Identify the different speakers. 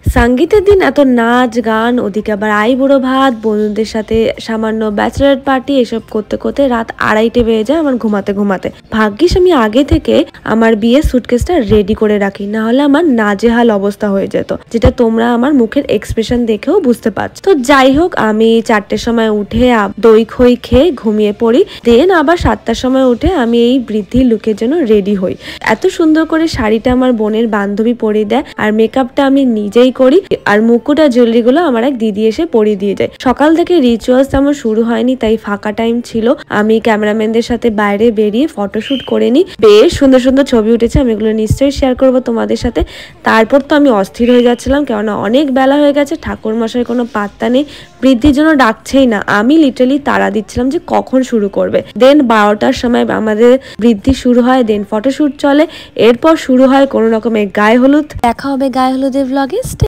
Speaker 1: সঙ্গীতের দিন এত নাচ গান, ওদিকে আবার আইবুড়ো ভাত, বন্ধুদের সাথে সামান্য ব্যাচেলার পার্টি, এসব করতে করতে রাত 2:30 বেজে যায় আমার ঘুমাতে ঘুমাতে। ভাগ্যিস আমি আগে থেকে আমার বিয়ের সুটকেসটা রেডি করে রাখি, না হলে আমার নাজেহাল অবস্থা হয়ে যেত, যেটা তোমরা আমার মুখের এক্সপ্রেশন দেখেও বুঝতে পারছো। তো যাই হোক, আমি 4টের সময় উঠে দই খই খেয়ে ঘুমিয়ে পড়ি। দেন আবার 7টার সময় উঠে আমি এই বৃদ্ধি লুকের জন্য রেডি হই। এত সুন্দর করে শাড়িটা আমার বোনের বান্ধবী পরিয়ে দেয়, আর মেকআপটা আমি নিজেই করি, আর মুকুট আর জুয়েলারি গুলো আমার এক দিদি এসে পরিয়ে দিয়ে যায়। সকাল থেকে রিচুয়ালস আমার শুরু হয়নি, তাই ফাঁকা টাইম ছিল। আমি ক্যামেরাম্যানদের সাথে বাইরে বেরিয়ে ফটোশুট করে নিই। বেশ সুন্দর সুন্দর ছবি উঠেছে, আমি এগুলো নিশ্চয়ই শেয়ার করবো তোমাদের সাথে। তারপর তো আমি অস্থির হয়ে যাচ্ছিলাম, কেননা অনেক বেলা হয়ে গেছে, ঠাকুর মশাই কোনো পাত্তা নেই, বৃদ্ধির জন্য ডাকছেই না। আমি লিটারালি তাড়া দিচ্ছিলাম যে কখন শুরু করবে। দেন 12টার সময় আমাদের বৃদ্ধি শুরু হয়, দেন ফটোশুট চলে, এরপর শুরু হয় কোনো রকমের গায়ে হলুদ। দেখা হবে গায়ে হলুদের ব্লগে।